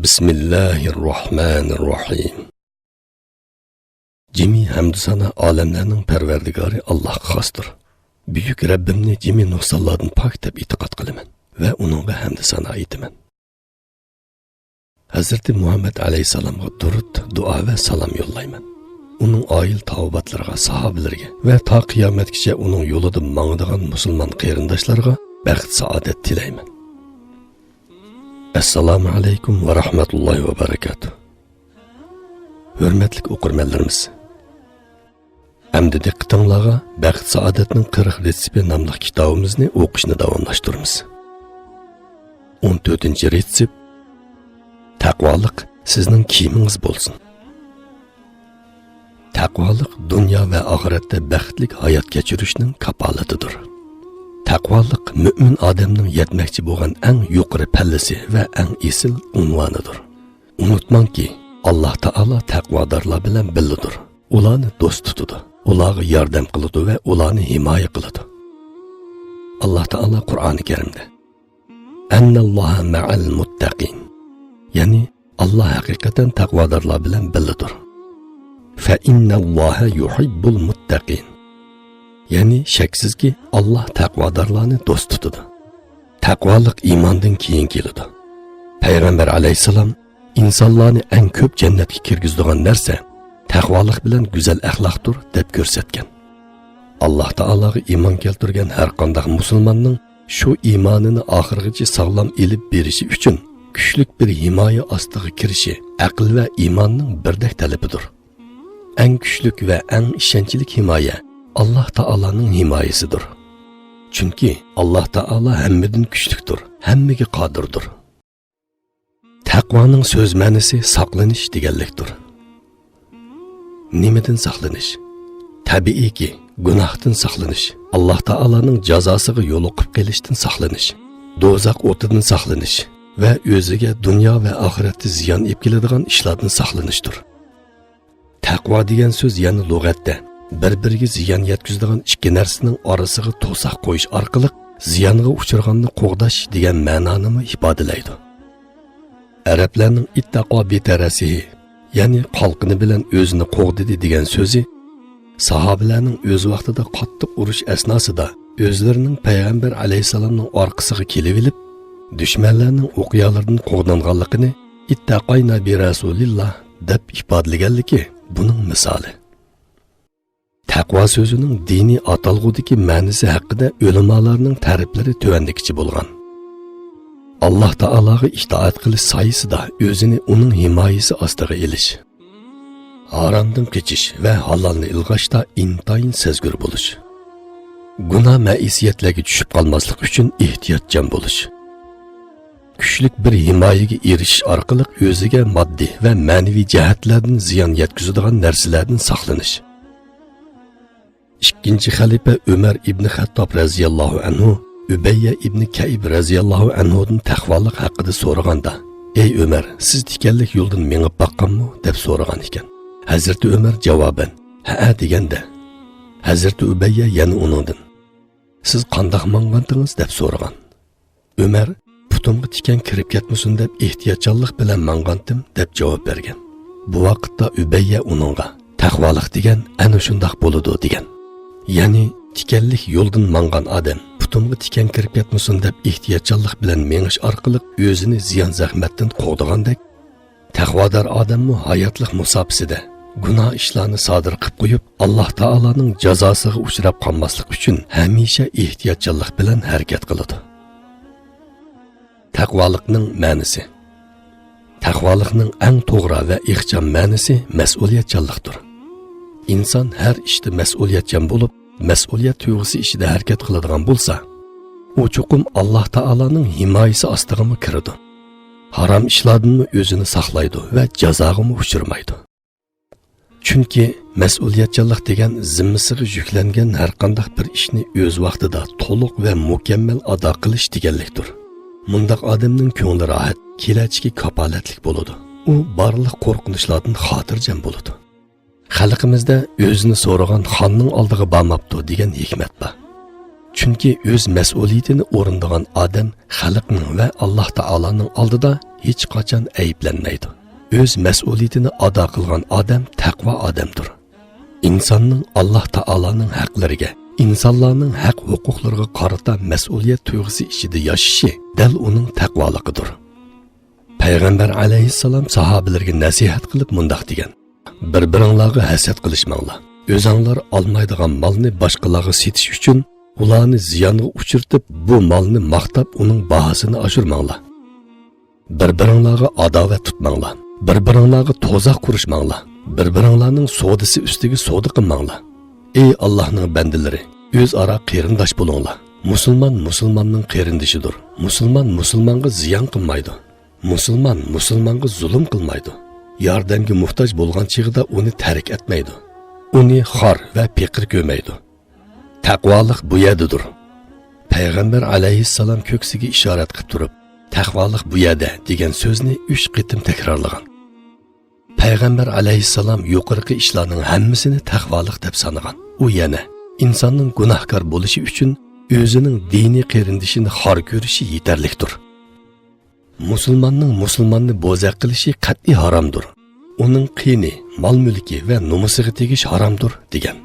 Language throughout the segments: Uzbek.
Bismillahirrahmanirrahim. Cemi hamd sana alemlerinin perverdigari Allah'a xasdır. Büyük Rabbimni cemi nuqsallardan pak deb itiqad qilaman ve onunla hamd sana aytaman. Hazreti Muhammed aleyhisselamga durud, dua ve salam yollayman. Onun ayıl tavbatlarga, sahabelerge ve ta kıyametkice onun yolida mağdigan musulman qeyrindaşlarga baxt saadet tilayman. Assalamu alaikum ve rahmetullahi ve berekatuh. Hürmetlik okurmenlerimiz. Hamda diqqatinglarga Baxt Saadetning 40 retsepti namli kitabimizni o'qishni davomlashtiramiz. 14-retsep Taqvolik sizning kiyimingiz bo'lsin. Taqvolik dunyo va oxiratda baxtli hayot kechirishning kapolatidir. Taqvolik mümin odamning yetmoqchi bo'lgan eng yuqori pallasi va eng esil unvonidir. Unutmangki, Alloh taolo taqvodorlar bilan birlidir. Ularni do'st tutadi, ularga yordam qiladi va ularni himoya qiladi. Alloh taolo Qur'oni Karimda Annalloha ma'al muttaqin, ya'ni Alloh haqiqatan taqvodorlar bilan birlidir. Fa innalloha yuhibbul muttaqin, ya'ni shaksizki Alloh taqvodorlarni do'st tutadi. Taqvolik iymondan keyin keladi. Payg'ambar alayhisalom insonlarni eng ko'p jannatga kirgizadigan narsa taqvolik bilan go'zal axloqdir deb ko'rsatgan. Alloh taologa iymon keltirgan har qanday musulmonning shu iymonini oxirigacha sog'lom elib berishi uchun kuchli bir himoya ostiga kirishi aql va iymonning birdek talabidir. Eng kuchli va eng ishonchli himoya Alloh taolaning himoyasidir. Chunki Alloh taolo hammadan kuchlidir, hammaga qodirdir. Taqvoning so'z ma'nosi saqlanish deganlikdir. Nimadan saqlanish? Tabiiyki, gunohdan saqlanish, Alloh taolaning jazosiga yo'liqib qolishdan saqlanish, do'zax o'tidan saqlanish va o'ziga dunyo va oxiratda ziyon yeb keladigan ishlardan saqlanishdir. Taqvo degan so'z yana lug'atda bir-biriga ziyon yetkazadigan ikki narsaning orasiga to'saq qo'yish orqali ziyonga uchraganni qo'g'dash degan ma'noni ifodalaydi. Arablarning ittaqo betarasihi, ya'ni qalqini bilan o'zini qo'g'didi degan so'zi sahobalarning o'z vaqtida qattiq urush asnosida o'zlarining payg'ambar alayhisalomning orqasiga kelib olib, dushmanlarning o'qiyalardan qo'g'danganligini ittaqayna bi rasulillah deb ifodalaganligi buning misoli. Taqvo so'zining diniy atalg'udagi ma'nosi haqida ulamolarning ta'riflari tuvandikicha bo'lgan. Alloh taologa itoat qilish soyasida o'zini uning himoyasi ostiga elish, haromdan qochish va halolni ilg'ashda intayin sezgur bo'lish, gunoh ma'isiyatlarga tushib qolmaslik uchun ehtiyotchan bo'lish, kuchli bir himoyaga erishish orqali o'ziga moddiy va ma'naviy jihatlardan ziyon yetkazadigan narsalardan saqlanish. Ikkinchi xalifa Umar ibn Xattob raziyallohu anhu Ubayya ibn Ka'b raziyallohu anhudan taqvolik haqida so'raganda, "Ey Umar, siz tikanlik yo'ldan mengib baqqanmi?" deb so'ragan ekan. Hazrati Umar javoban, "Ha" deganda, Hazrati Ubayya yana uningdan, "Siz qandoq mangandingiz?" deb so'ragan. Umar, "Putumga tikan kirib ketmasin deb ehtiyotchanlik bilan mangandim" deb javob bergan. Bu vaqtda Ubayya uningga, "Taqvolik degan ana shundoq bo'ladi" degan. Ya'ni tikanlik yo'ldan mangan odam putumga tikan kirib ketmasin deb ehtiyotchanlik bilan mengish orqali o'zini ziyon zahmatdan qo'g'dagandek, taqvodor odammi hayotlik musofasida gunoh ishlarni sodir qilib qo'yib, Alloh taolaning jazosiga uchrab qolmaslik uchun hamisha ehtiyotchanlik bilan harakat qiladi. Taqvolikning ma'nosi. Taqvolikning eng to'g'ri va ixcham ma'nosi mas'uliyatchanlikdir. İnsan her işte mas'uliyatchan bo'lib, mas'uliyat tuyg'usi ichida harakat qiladigan bo'lsa, u cho'qim Alloh taolaning himoyasi ostiga kiradi. Harom ishlardan o'zini saqlaydi va jazoga uchirmaydi. Chunki mas'uliyatchanlik degan zimmasiga yuklangan har qanday bir ishni o'z vaqtida to'liq va mukammal ado qilish deganlikdir. Mundaq odamning ko'ngli rohat, kelajakka kapolatlik bo'ladi. U barliq qo'rqinchlardan xotirjam bo'ladi. Xalqimizda o'zini so'ragan xonning oldiga bormabdi degan hikmat bor. Chunki o'z mas'uliyatini o'rindagan odam xalqning va Alloh taolaning oldida hech qachon ayblanmaydi. O'z mas'uliyatini ado qilgan odam taqvo odamdir. İnsanның Alloh taolaning haqlariga, insonlarning haq huquqlariga qarata mas'uliyat tuyg'usi ichida yashashi dal uning taqvoligidir. Payg'ambar alayhissalom sahobalarga nasihat qilib mundaq degan: Bir-biringlarga hasad qilishmanglar. O'zinglar olmaydigan molni boshqalarga setish uchun ularni ziyonga uchirtib, bu molni maqtab uning bahosini oshirmanglar. Bir-biringlarga adovat tutmanglar. Bir-biringlarga to'zoq qurishmanglar. Bir-biringlarning savdosi ustiga savdo qilmanglar. Ey Allohning bandalari, o'zaro qarindosh bo'linglar. Musulmon musulmonning qarindoshidir. Musulmon musulmonga ziyon qilmaydi. Musulmon musulmonga zulm qilmaydi. Yordamga muhtoj bo'lgan chig'ida uni tark etmaydi. Uni xor va peqir ko'maydi. Taqvolik bu yerdadir. Payg'ambar alayhissalom ko'ksiga ishorat qilib turib, taqvolik bu yerda degan so'zni 3 qitim takrorlagan. Payg'ambar alayhissalom yuqorqi ishlarning hammasini taqvolik deb sanagan. U yana insonning gunohkor bo'lishi uchun o'zining diniy qarindishini xor ko'rishi yetarlikdir. Musulmonning musulmonni bo'zaq qilishi qat'iy haromdir. Uning qiyni, mol-mulki va nomusiga tegish haromdir degan.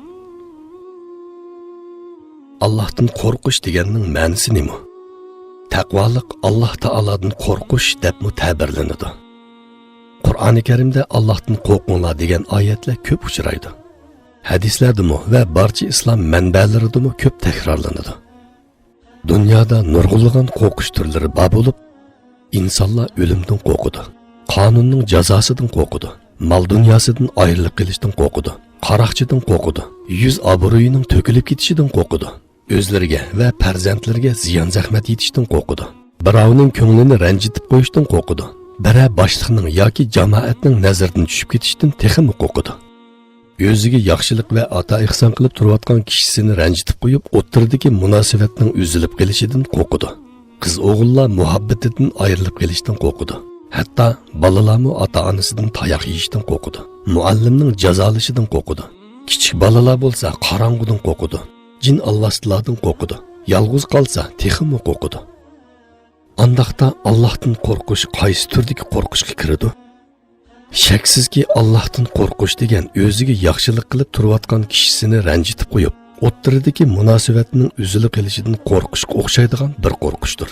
Allohdan qo'rqish deganning ma'nosi nima? Taqvolik Alloh taoladan qo'rqish deb ta'birlanadi. Qur'oni Karimda Allohdan qo'rqinglar degan oyatlar ko'p uchraydi. Hadislardami va barcha islom manbalaridami ko'p takrorlanadi. Dunyoda nurg'ulg'an qo'rqish turlari bor bo'lib, insonlar o'limdan qo'rqadi, qonunning jazosidan qo'rqadi, mol dunyosidan ayrilib qolishdan qo'rqadi, qaroqchidan qo'rqadi, yuz obro'yining to'kilib ketishidan qo'rqadi, o'zlariga va farzandlariga ziyon zahmat yetishdan qo'rqadi, birovning ko'nglini ranjitib qo'yishdan qo'rqadi, biri boshliqning yoki jamoatning nazaridan tushib ketishdan texmi qo'rqadi. O'ziga yaxshilik va ato ihson qilib turayotgan kishisini ranjitib qo'yib, o'ttirdagi munosabatning uzilib qolishidan qo'rqadi. Qiz o'g'illar muhabbatidan ayrilib qolishdan qo'rqadi. Hatto balalarmi ota-onasidan tayoq yeyishdan qo'rqadi. Muallimning jazolashidan qo'rqadi. Kichik balalar bo'lsa qorong'udan qo'rqadi. Jin Allohlardan qo'rqadi. Yolg'iz qolsa texmi qo'rqadi. Andaqda Allohdan qo'rqish qaysi turdagi qo'rqishga kiradi? Shaksizki Allohdan qo'rqish degan o'ziga yaxshilik qilib turayotgan kishisini ranjitib qo'yib, o'ttiridagi munosabatning uzilib qolishidan qo'rqishga o'xshaydigan bir qo'rqishdir.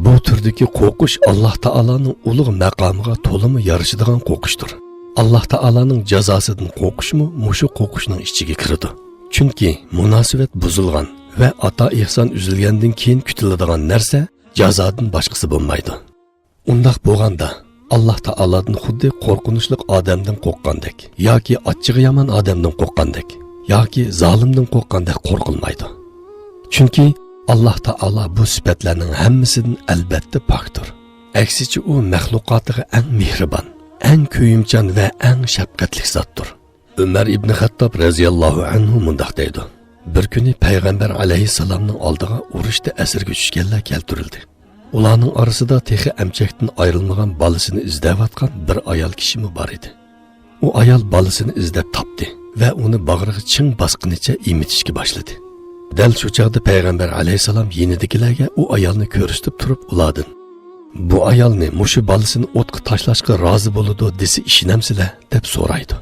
Bu turdagi qo'rqish Alloh taolaning ulug' maqomiga to'limi yarashadigan qo'rqishdir. Alloh taolaning jazosidan qo'rqishmi mushu qo'rqishning ichiga kiradi. Chunki munosabat buzilgan va ato ihson uzilgandan keyin kutiladigan narsa jazodan boshqasi bo'lmaydi. Undaq bo'lganda Alloh taoladan xuddi qo'rqinchli odamdan qo'rqqandek yoki achchig'i yomon odamdan qo'rqqandek yoki zolimdan qo'rqqandek qo'rqilmaydi. Chunki Alloh taolo bu sifatlarning hammasidan albatta pokdir. Aksicha u maxluqotiga eng mehribon, eng ko'yimchan va eng shafqatli zotdir. Umar ibn Xattob radhiyallohu anhu mundaq deydi: Bir kuni payg'ambar alayhissalomning oldiga urushda asirga tushganlar keltirildi. Ularning orasida texi amchakdan ayrilmagan bolasini izlayotgan bir ayol kishimi bor edi. U ayol bolasini izlab topdi va uni bag'riga ching bosqinicha imitishga boshladi. Dal shu chaqda payg'ambar alayhissalom yenidagilarga u ayolni ko'rsatib turib ulardan: "Bu ayolni mushu bolasini o'tga tashlashga rozi bo'ladi desa ishonamsizlar?" deb so'raydi.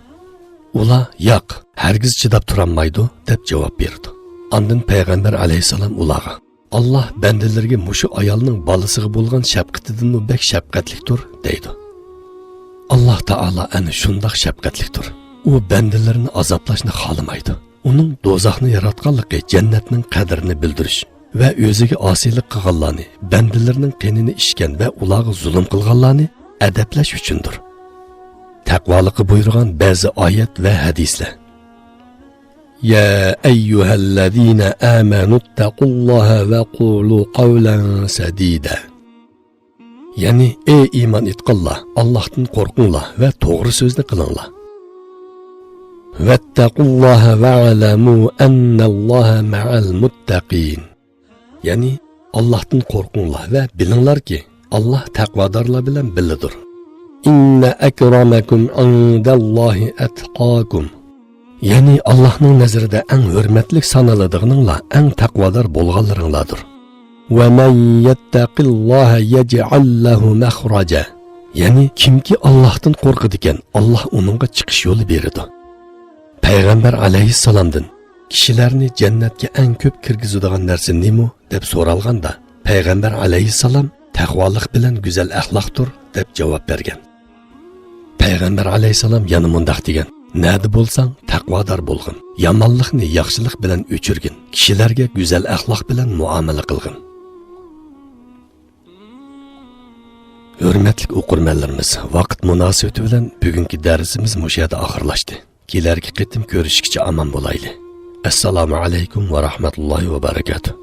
Ular "Yo'q, hargiz chidab turolmaydi" deb javob berdi. Ondan payg'ambar alayhissalom ularga: Allah bandalarga mushu ayolning bolasiga bo'lgan shafqatidan bek shafqatlikdir deydi. Alloh taolo ana shundoq shafqatlikdir. U bandalarni azoblashni xohlamaydi. Uning do'zaxni yaratganligi jannatning qadrini bildirish va o'ziga osiylik qilganlarni, bandalarning qinini ishgan va ularga zulm qilganlarni adablash uchundir. Taqvoliqi buyurgan ba'zi oyat va hadislar: Ya eyyuhellezine amenu ittaqullaha ve qulu qavlan sadida. Yani ey iman etqanlar, Allah'tan korkunglar ve doğru sözünü kılınlar. Vettaqullaha ve alamu ennallaha ma'al muttaqin. Yani Allah'tan korkunglar ve bilinler ki Allah takvadarlar bilen bilidir. İnne ekramakum indallahi etqakum. ya'ni Allohning nazarida eng hurmatli sanaladiganinglar eng taqvodor bo'lganlaringlardir. Va man yattaqilloha yaj'al lahu makhraja, ya'ni kimki Allohdan qo'rqadi ekan, Alloh uningga chiqish yo'li beradi. Payg'ambar alayhissalomdan kishilarni jannatga eng ko'p kirgizadigan narsa nima deb so'ralganda, payg'ambar alayhissalom taqvolik bilan go'zal axloqdir deb javob bergan. Payg'ambar alayhissalom yana mundaq degan: "Nada bo'lsang taqvodor bo'lgin, yomonlikni yaxshilik bilan o'chirgin, kishilarga go'zal axloq bilan muomala qilgin." Hurmatli o'qirmanlarimiz, vaqt munosabati bilan bugungi darsimiz mush yerda oxirlashdi. Kelarki qitim ko'rishguncha omon bo'laylik. Assalomu alaykum va rahmatullohi va barakatuh.